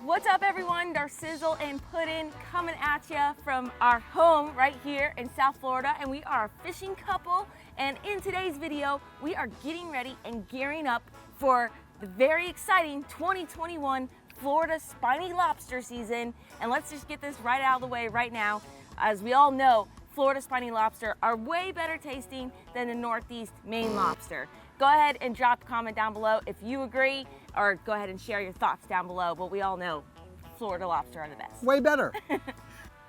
What's up everyone, Sizzle and Puddin' coming at you from our home right here in South Florida, and we are a fishing couple, and in today's video we are getting ready and gearing up for the very exciting 2021 Florida spiny lobster season. And let's just get this right out of the way right now. As we all know, Florida spiny lobster are way better tasting than the Northeast Maine lobster. Go ahead and drop a comment down below if you agree, or go ahead and share your thoughts down below, but we all know Florida lobster are the best. Way better.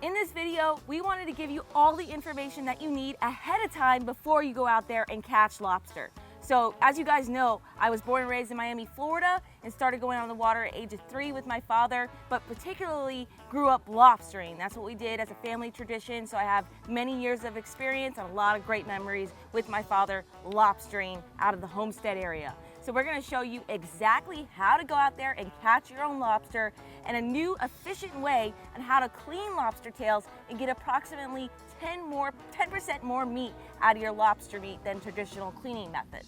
In this video, we wanted to give you all the information that you need ahead of time before you go out there and catch lobster. So as you guys know, I was born and raised in Miami, Florida, and started going on the water at age of 3 with my father, but particularly grew up lobstering. That's what we did as a family tradition. So I have many years of experience and a lot of great memories with my father lobstering out of the Homestead area. So we're gonna show you exactly how to go out there and catch your own lobster, and a new efficient way on how to clean lobster tails and get approximately 10% more meat out of your lobster meat than traditional cleaning methods.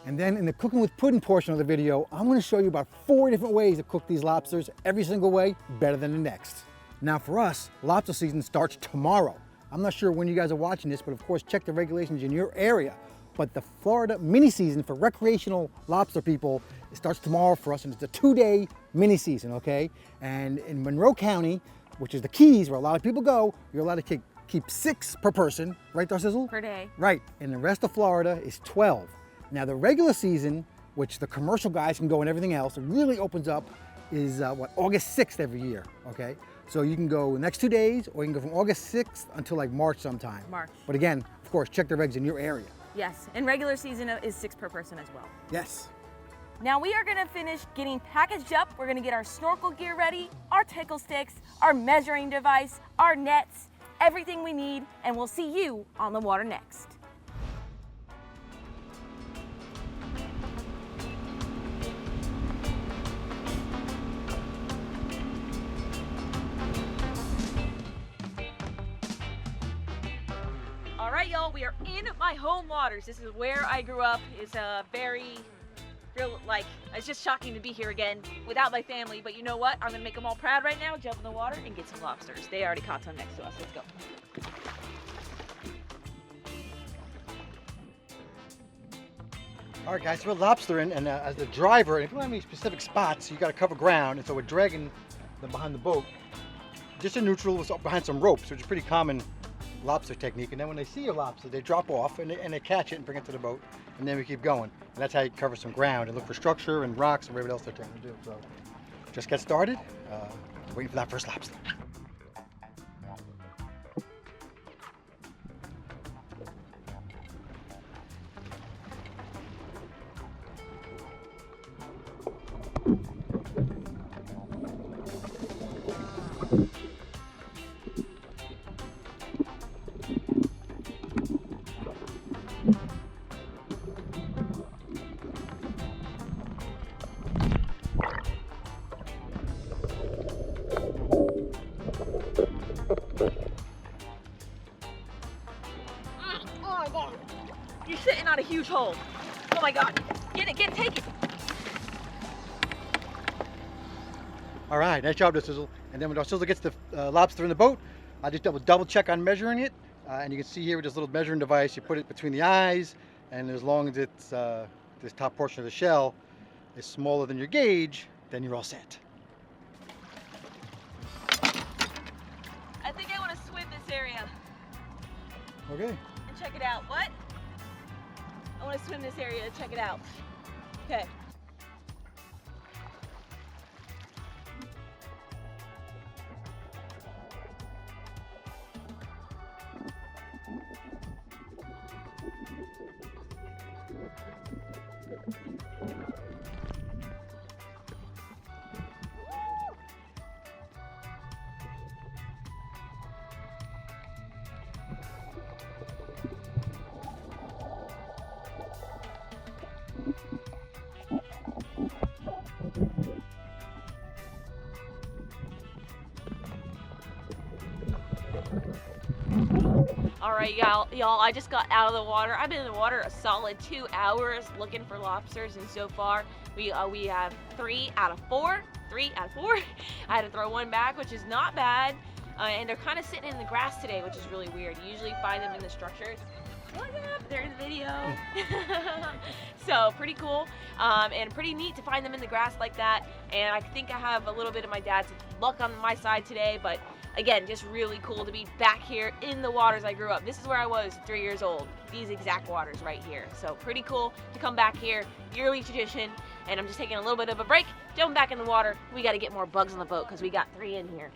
And then in the cooking with pudding portion of the video, I'm going to show you about 4 different ways to cook these lobsters, every single way better than the next. Now for us, lobster season starts tomorrow. I'm not sure when you guys are watching this, but of course check the regulations in your area. But the Florida mini season for recreational lobster people, it starts tomorrow for us, and it's a 2-day mini season, okay? And in Monroe County, which is the Keys where a lot of people go, you're allowed to keep 6 per person, right, Sizzle? Per day. Right, and the rest of Florida is 12. Now the regular season, which the commercial guys can go and everything else, it really opens up is August 6th every year, okay? So you can go the next 2 days, or you can go from August 6th until like March sometime. March. But again, of course, check the regs in your area. Yes, and regular season is 6 per person as well. Yes. Now we are gonna finish getting packaged up. We're gonna get our snorkel gear ready, our tickle sticks, our measuring device, our nets, everything we need, and we'll see you on the water next. All right, y'all, we are in my home waters. This is where I grew up. It's it's just shocking to be here again without my family, but you know what? I'm gonna make them all proud right now, jump in the water and get some lobsters. They already caught some next to us. Let's go. All right, guys, so we're lobstering, and as the driver, if you don't have any specific spots, you got to cover ground, and so we're dragging them behind the boat, just in neutral, behind some ropes, which is a pretty common lobster technique. And then when they see a lobster, they drop off and they catch it and bring it to the boat, and then we keep going. And that's how you cover some ground and look for structure and rocks and whatever else they're trying to do. So just get started, waiting for that first lobster. Oh my God, you're sitting on a huge hole. Oh my God, take it. All right, nice job, Sizzle. And then when Sizzle gets the lobster in the boat, I just double check on measuring it. And you can see here with this little measuring device, you put it between the eyes, and as long as it's this top portion of the shell is smaller than your gauge, then you're all set. I think I want to swim this area Okay. and check it out. What? I want to swim this area and check it out. Okay. All right, y'all, I just got out of the water. I've been in the water a solid 2 hours looking for lobsters, and so far we have 3 out of 4. 3 out of 4. I had to throw one back, which is not bad. And they're kind of sitting in the grass today, which is really weird. You usually find them in the structures. Look up, they're in the video. So pretty cool, and pretty neat to find them in the grass like that. And I think I have a little bit of my dad's luck on my side today, but again, just really cool to be back here in the waters I grew up. This is where I was 3 years old, these exact waters right here. So pretty cool to come back here, yearly tradition. And I'm just taking a little bit of a break, jumping back in the water. We got to get more bugs on the boat because we got 3 in here.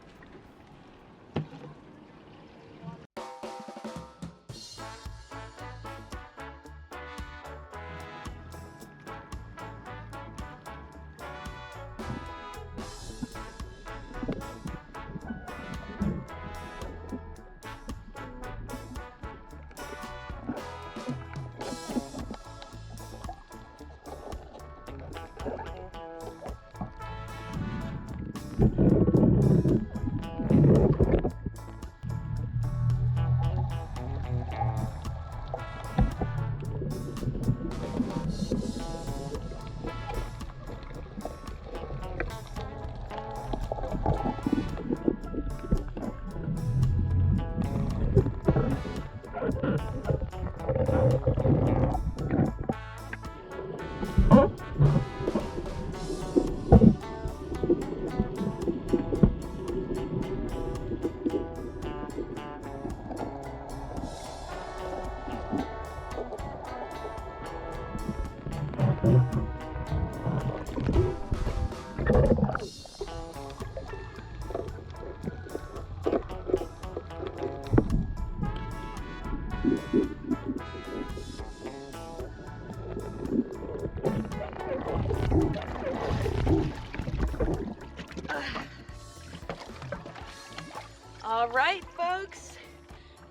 All right, folks,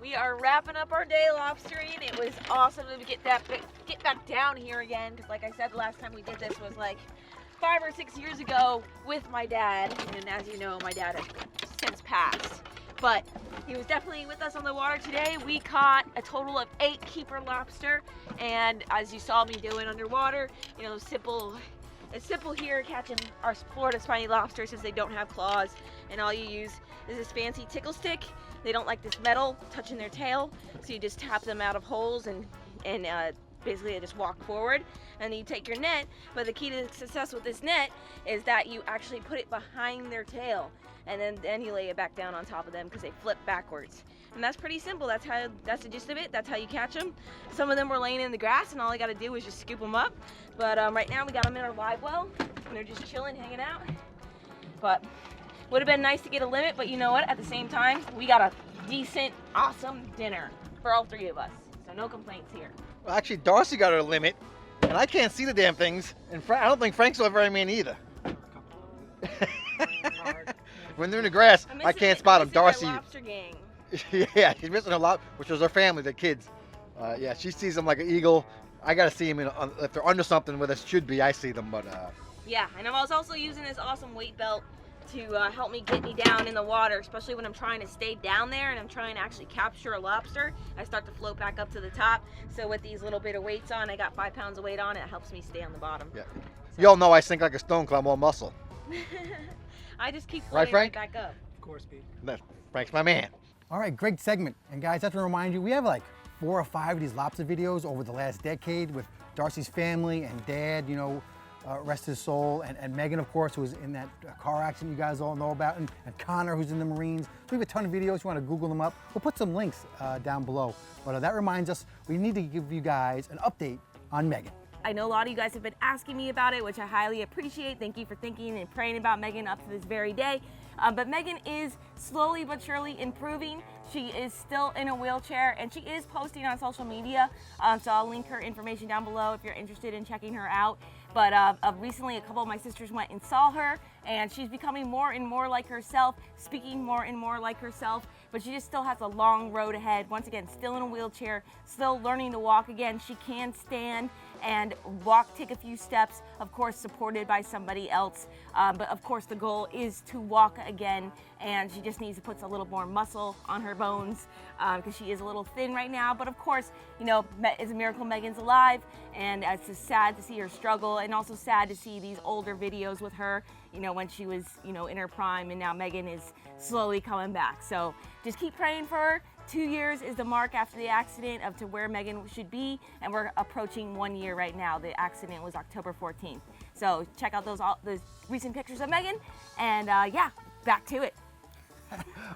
we are wrapping up our day lobstering. It was awesome to get back down here again, because like I said, the last time we did this was like 5 or 6 years ago with my dad, and as you know, my dad has since passed, but he was definitely with us on the water today. We caught a total of 8 keeper lobster, and as you saw me doing underwater, you know, it's simple here catching our Florida spiny lobsters since they don't have claws, and all you use is this fancy tickle stick. They don't like this metal touching their tail, so you just tap them out of holes and basically just walk forward, and then you take your net. But the key to success with this net is that you actually put it behind their tail, and then you lay it back down on top of them because they flip backwards. And that's pretty simple. That's the gist of it. That's how you catch them. Some of them were laying in the grass, and all I got to do is just scoop them up. But right now we got them in our live well, and they're just chilling, hanging out. But would have been nice to get a limit, but you know what? At the same time, we got a decent, awesome dinner for all 3 of us. So no complaints here. Well, actually, Darcy got her limit, and I can't see the damn things. And I don't think Frank's over very mean either. When they're in the grass, I can't spot them. Darcy. Lobster gang. Yeah, she's missing a lot, which was her family, the kids. Yeah, she sees them like an eagle. I gotta see them if they're under something where they should be. I see them, but yeah, and I was also using this awesome weight belt to help me get me down in the water, especially when I'm trying to stay down there and I'm trying to actually capture a lobster. I start to float back up to the top. So with these little bit of weights on, I got 5 pounds of weight on it. It helps me stay on the bottom. Yeah. So. You all know I sink like a stone because I'm all muscle. I just keep floating right back up. Of course, Pete. Frank's my man. All right, great segment. And guys, I have to remind you, we have like 4 or 5 of these lobster videos over the last decade with Darcy's family and Dad, you know, rest his soul, and Megan, of course, who was in that car accident you guys all know about, and Connor, who's in the Marines. We have a ton of videos. You want to Google them up. We'll put some links down below. But that reminds us, we need to give you guys an update on Megan. I know a lot of you guys have been asking me about it, which I highly appreciate. Thank you for thinking and praying about Megan up to this very day. But Megan is slowly but surely improving. She is still in a wheelchair, and she is posting on social media. So I'll link her information down below if you're interested in checking her out. But recently, a couple of my sisters went and saw her, and she's becoming more and more like herself, speaking more and more like herself. But she just still has a long road ahead. Once again, still in a wheelchair, still learning to walk again. She can stand, and walk, take a few steps, of course supported by somebody else. But of course the goal is to walk again, and she just needs to put a little more muscle on her bones because she is a little thin right now. But of course, you know, it's a miracle Megan's alive, and it's just sad to see her struggle, and also sad to see these older videos with her, you know, when she was, you know, in her prime, and now Megan is slowly coming back. So just keep praying for her. 2 years is the mark after the accident of to where Megan should be, and we're approaching 1 year right now. The accident was October 14th. So check out those recent pictures of Megan, and yeah, back to it.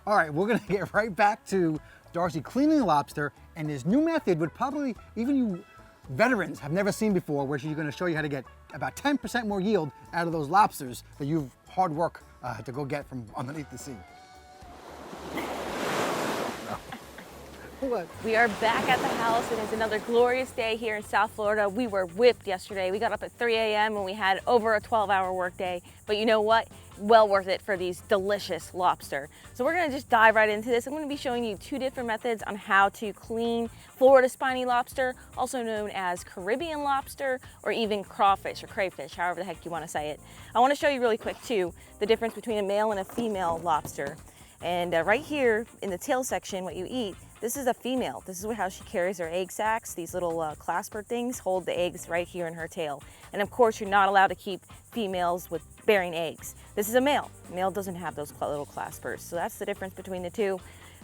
All right, we're gonna get right back to Darcy cleaning the lobster, and this new method would probably, even you veterans have never seen before, where she's gonna show you how to get about 10% more yield out of those lobsters that you've hard work to go get from underneath the sea. What? We are back at the house, and it's another glorious day here in South Florida. We were whipped yesterday. We got up at 3 a.m. and we had over a 12-hour workday. But you know what? Well worth it for these delicious lobster. So we're gonna just dive right into this. I'm gonna be showing you 2 different methods on how to clean Florida spiny lobster, also known as Caribbean lobster, or even crawfish or crayfish, however the heck you wanna say it. I wanna show you really quick too, the difference between a male and a female lobster. And right here in the tail section, what you eat, this is a female. This is how she carries her egg sacs. These little clasper things hold the eggs right here in her tail. And of course, you're not allowed to keep females with bearing eggs. This is a male. Male doesn't have those little claspers. So that's the difference between the two.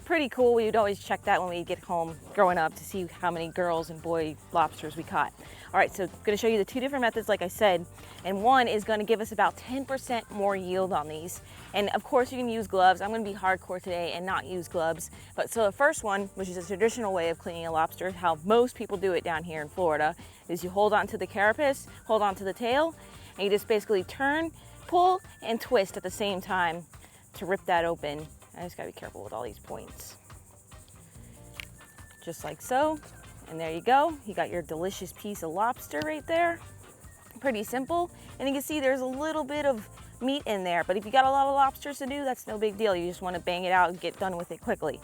Pretty cool. We'd always check that when we get home growing up to see how many girls and boy lobsters we caught. All right, so I'm gonna show you the 2 different methods, like I said, and one is gonna give us about 10% more yield on these. And of course you can use gloves. I'm gonna be hardcore today and not use gloves. But so the first one, which is a traditional way of cleaning a lobster, how most people do it down here in Florida, is you hold on to the carapace, hold on to the tail, and you just basically turn, pull, and twist at the same time to rip that open. I just gotta be careful with all these points. Just like so. And there you go. You got your delicious piece of lobster right there. Pretty simple. And you can see there's a little bit of meat in there, but if you got a lot of lobsters to do, that's no big deal. You just wanna bang it out and get done with it quickly.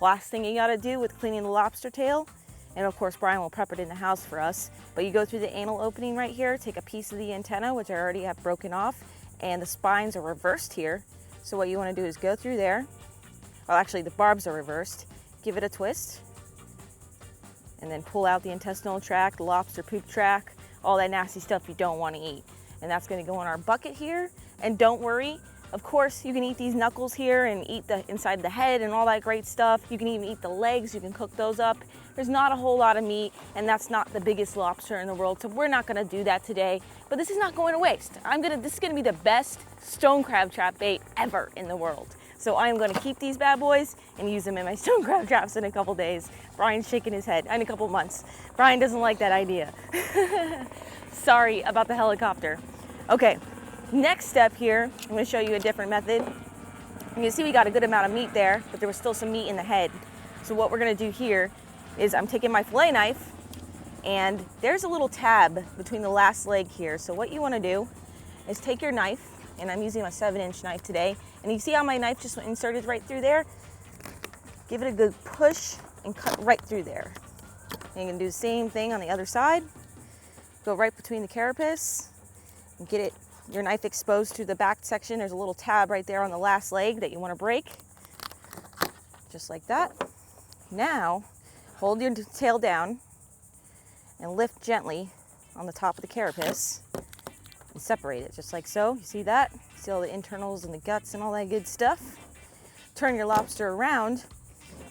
Last thing you gotta do with cleaning the lobster tail, and of course Brian will prep it in the house for us, but you go through the anal opening right here, take a piece of the antenna, which I already have broken off, and the spines are reversed here. So what you want to do is go through there. Well, actually the barbs are reversed. Give it a twist. And then pull out the intestinal tract, the lobster poop tract, all that nasty stuff you don't want to eat. And that's going to go in our bucket here. And don't worry, of course you can eat these knuckles here and eat the inside the head and all that great stuff. You can even eat the legs, you can cook those up. There's not a whole lot of meat, and that's not the biggest lobster in the world, so we're not gonna do that today. But this is not going to waste. This is gonna be the best stone crab trap bait ever in the world. So I am gonna keep these bad boys and use them in my stone crab traps in a couple days. Brian's shaking his head, in a couple months. Brian doesn't like that idea. Sorry about the helicopter. Okay, next step here, I'm gonna show you a different method. You can see we got a good amount of meat there, but there was still some meat in the head. So what we're gonna do here is I'm taking my fillet knife, and there's a little tab between the last leg here. So what you wanna do is take your knife, and I'm using a 7-inch knife today, and you see how my knife just inserted right through there? Give it a good push and cut right through there. And you can do the same thing on the other side. Go right between the carapace and get your knife exposed to the back section. There's a little tab right there on the last leg that you wanna break. Just like that. Now, hold your tail down and lift gently on the top of the carapace and separate it, just like so. You see that? You see all the internals and the guts and all that good stuff? Turn your lobster around,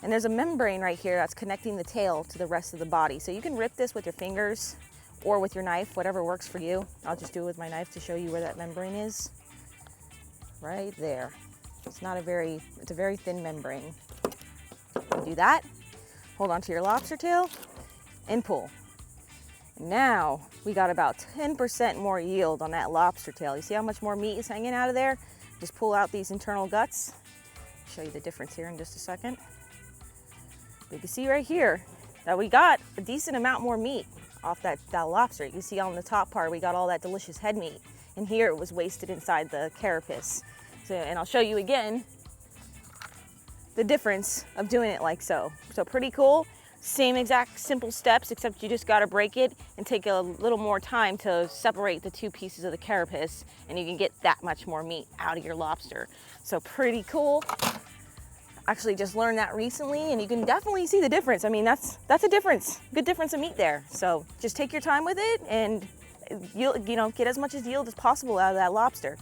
and there's a membrane right here that's connecting the tail to the rest of the body. So you can rip this with your fingers or with your knife, whatever works for you. I'll just do it with my knife to show you where that membrane is. Right there. It's a very thin membrane. You do that. Hold on to your lobster tail and pull. Now we got about 10% more yield on that lobster tail. You see how much more meat is hanging out of there? Just pull out these internal guts. I'll show you the difference here in just a second. But you can see right here that we got a decent amount more meat off that lobster. You can see on the top part we got all that delicious head meat, and here it was wasted inside the carapace. So, and I'll show you again the difference of doing it like so. So pretty cool. Same exact simple steps, except you just gotta break it and take a little more time to separate the two pieces of the carapace, and you can get that much more meat out of your lobster. So pretty cool. Actually just learned that recently, and you can definitely see the difference. I mean, that's a difference, good difference of meat there. So just take your time with it and you know, get as much yield as possible out of that lobster.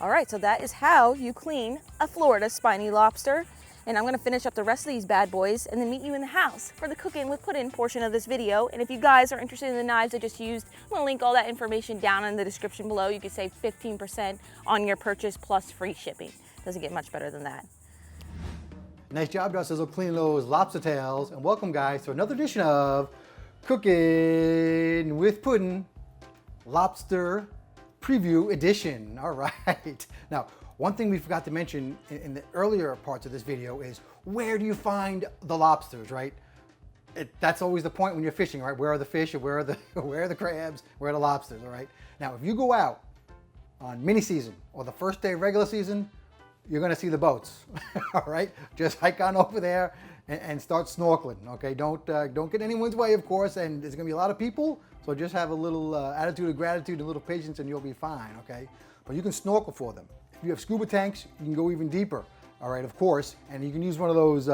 All right, so that is how you clean a Florida spiny lobster. And I'm gonna finish up the rest of these bad boys and then meet you in the house for the cooking with put-in portion of this video. And if you guys are interested in the knives I just used, I'm gonna link all that information down in the description below. You can save 15% on your purchase plus free shipping. Doesn't get much better than that. Nice job, Dusters, of cleaning those lobster tails. And welcome, guys, to another edition of Cooking with Puddin' Lobster Preview Edition. All right. Now, one thing we forgot to mention in the earlier parts of this video is where do you find the lobsters, right? That's always the point when you're fishing, right? Where are the fish, or where are the crabs, where are the lobsters, all right? Now, if you go out on mini season or the first day of regular season, you're gonna see the boats, all right? Just hike on over there and start snorkeling, okay? Don't get in anyone's way, of course, and there's gonna be a lot of people, so just have a little attitude of gratitude and a little patience and you'll be fine, okay? But you can snorkel for them. If you have scuba tanks, you can go even deeper, all right, of course, and you can use one of those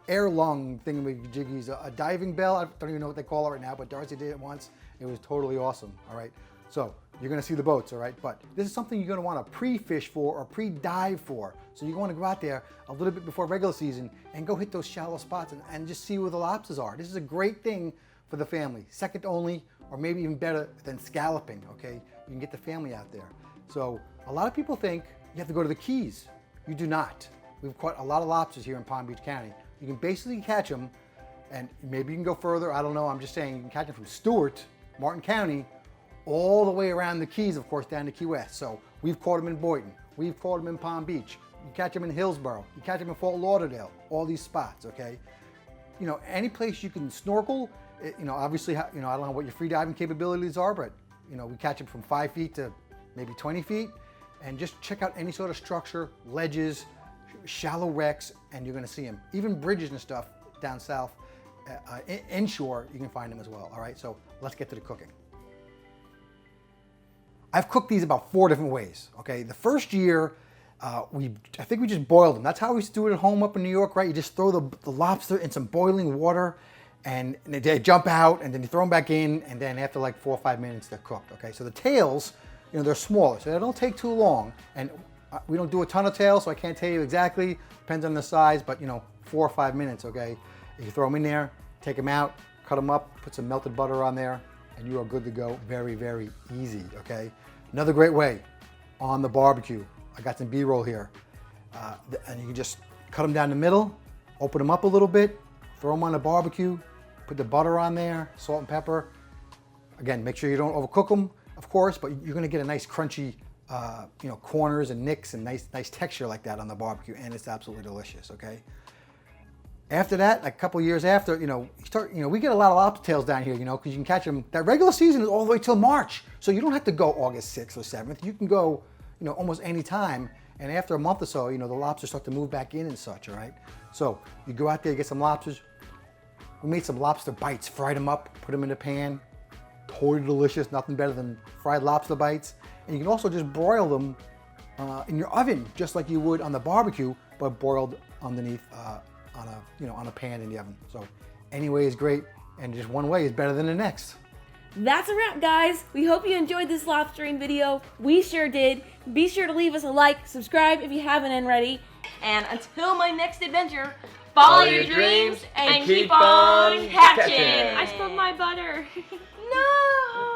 air lung thingamajiggies, a diving bell. I don't even know what they call it right now, but Darcy did it once. It was totally awesome, all right? So you're gonna see the boats, all right? But this is something you're gonna wanna pre-fish for or pre-dive for. So you wanna go out there a little bit before regular season and go hit those shallow spots and just see where the lobsters are. This is a great thing for the family, second only, or maybe even better than scalloping, okay? You can get the family out there. So a lot of people think you have to go to the Keys. You do not. We've caught a lot of lobsters here in Palm Beach County. You can basically catch them, and maybe you can go further, I don't know, I'm just saying you can catch them from Stewart, Martin County, all the way around the Keys, of course, down to Key West. So we've caught them in Boynton, we've caught them in Palm Beach, you catch them in Hillsborough, you catch them in Fort Lauderdale, all these spots, okay? You know, any place you can snorkel, you know, obviously, you know, I don't know what your free diving capabilities are, but, you know, we catch them from 5 feet to maybe 20 feet, and just check out any sort of structure, ledges, shallow wrecks, and you're gonna see them. Even bridges and stuff down south, inshore, you can find them as well, all right? So let's get to the cooking. I've cooked these about 4 different ways, okay? The first year, I think we just boiled them. That's how we used to do it at home up in New York, right? You just throw the lobster in some boiling water, and they jump out, and then you throw them back in, and then after like 4 or 5 minutes, they're cooked, okay? So the tails, you know, they're smaller, so they don't take too long, and we don't do a ton of tails, so I can't tell you exactly, depends on the size, but you know, 4 or 5 minutes, okay? You throw them in there, take them out, cut them up, put some melted butter on there, and you are good to go. Very, very easy, okay? Another great way, on the barbecue. I got some B-roll here, and you can just cut them down the middle, open them up a little bit, throw them on the barbecue, put the butter on there, salt and pepper. Again, make sure you don't overcook them, of course, but you're gonna get a nice crunchy, you know, corners and nicks and nice texture like that on the barbecue, and it's absolutely delicious, okay? After that, like a couple years after, you know, we get a lot of lobster tails down here, you know, because you can catch them. That regular season is all the way till March, so you don't have to go August 6th or 7th. You can go, you know, almost any time, and after a month or so, you know, the lobsters start to move back in and such, all right? So you go out there, get some lobsters. We made some lobster bites, fried them up, put them in the pan. Totally delicious, nothing better than fried lobster bites. And you can also just broil them in your oven, just like you would on the barbecue, but broiled underneath on a pan in the oven. So any way is great, and just one way is better than the next. That's a wrap, guys. We hope you enjoyed this lobstering video. We sure did. Be sure to leave us a like, subscribe if you haven't already, and until my next adventure, follow your dreams and keep on catching. I spilled my butter. No!